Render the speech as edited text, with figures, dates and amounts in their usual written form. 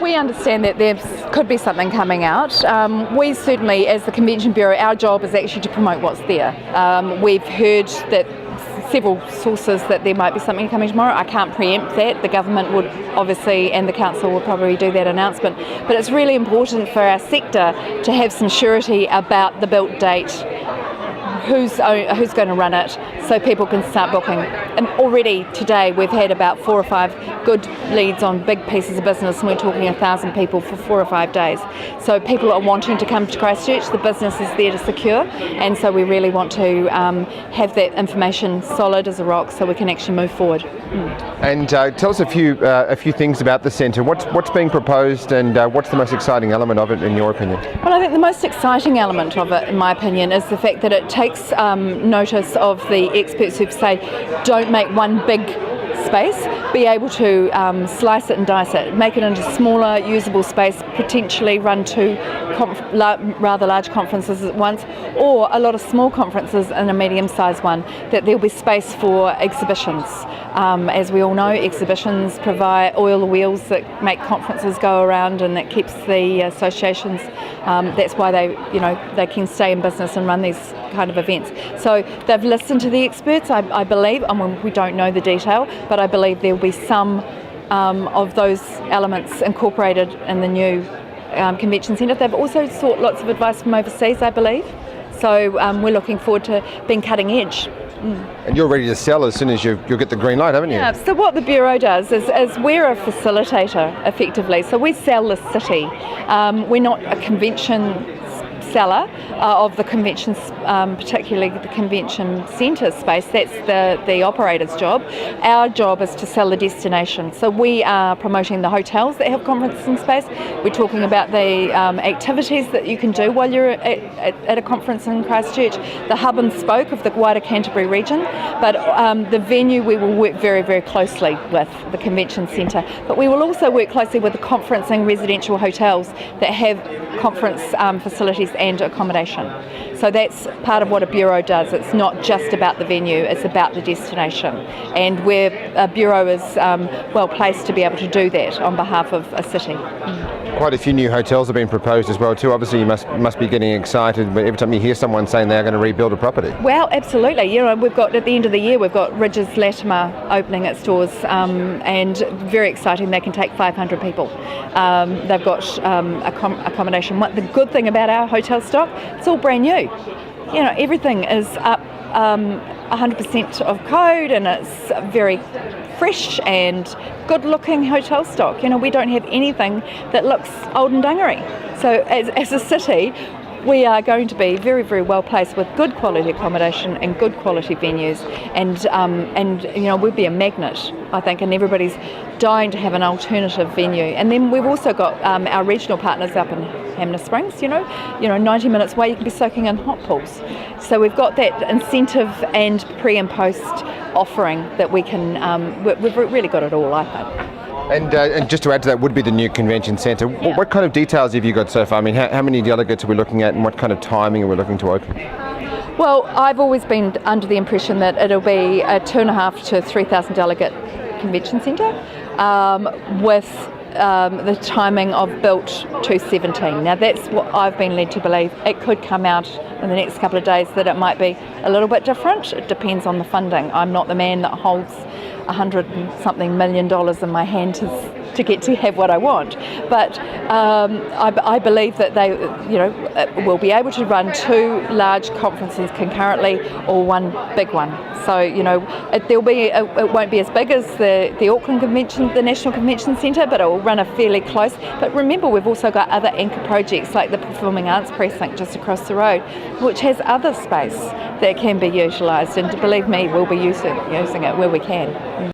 We understand that there could be something coming out. We certainly, as the Convention Bureau, our job is actually to promote what's there. We've heard that several sources that there might be something coming tomorrow. I can't preempt that. The government would obviously, and the council will probably do that announcement. But it's really important for our sector to have some surety about the built date, who's going to run it, so people can start booking. And already today we've had about 4 or 5 good leads on big pieces of business, and we're talking 1,000 people for 4 or 5 days. So people are wanting to come to Christchurch, the business is there to secure, and so we really want to have that information solid as a rock so we can actually move forward. And tell us a few things about the centre. What's being proposed, and what's the most exciting element of it in your opinion? Well, I think the most exciting element of it, in my opinion, is the fact that it takes notice of the experts who say don't make one big space, be able to slice it and dice it, make it into smaller usable space, potentially run 2 rather large conferences at once, or a lot of small conferences in a medium-sized one, that there'll be space for exhibitions. As we all know, exhibitions provide oil the wheels that make conferences go around, and that keeps the associations, that's why they can stay in business and run these kind of events. So they've listened to the experts, I believe. I mean, we don't know the detail, but I believe there will be some of those elements incorporated in the new convention centre. They've also sought lots of advice from overseas, I believe. So we're looking forward to being cutting edge. And you're ready to sell as soon as you'll get the green light, haven't you? Yeah, so what the Bureau does is we're a facilitator, effectively. So we sell the city. We're not a convention seller of the conventions, particularly the convention centre space. That's the operator's job. Our job is to sell the destination. So we are promoting the hotels that have conferencing space. We're talking about the activities that you can do while you're at a conference in Christchurch, the hub and spoke of the wider Canterbury region. But the venue we will work very, very closely with the convention centre. But we will also work closely with the conferencing residential hotels that have conference facilities and accommodation. So that's part of what a bureau does. It's not just about the venue, it's about the destination. And a bureau is well placed to be able to do that on behalf of a city. Quite a few new hotels have been proposed as well too. Obviously you must be getting excited every time you hear someone saying they're going to rebuild a property. Well, absolutely. We've got, at the end of the year, we've got Ridges Latimer opening its doors, and very exciting. They can take 500 people. They've got accommodation. The good thing about our hotel stock, it's all brand new. Everything is up 100% of code, and it's very fresh and good-looking hotel stock. We don't have anything that looks old and dungaree. So as a city, we are going to be very, very well placed with good quality accommodation and good quality venues, and we'll be a magnet, I think, and everybody's dying to have an alternative venue. And then we've also got our regional partners up in Hamner Springs. 90 minutes away, you can be soaking in hot pools. So we've got that incentive and pre and post offering that we can. We've really got it all, I think. And just to add to that would be the new convention centre. Yeah. What kind of details have you got so far? I mean, how many delegates are we looking at, and what kind of timing are we looking to open? Well, I've always been under the impression that it'll be a 2,500 to 3,000 delegate convention centre with the timing of built 217. Now that's what I've been led to believe. It could come out in the next couple of days that it might be a little bit different. It depends on the funding. I'm not the man that holds $100 and something million in my hand to get to have what I want, but I believe that they will be able to run 2 large conferences concurrently or one big one. So it won't be as big as the Auckland Convention, the National Convention Centre, but it will run a fairly close. But remember, we've also got other anchor projects like the Performing Arts Precinct just across the road, which has other space that can be utilised, and believe me, we'll be using it where we can.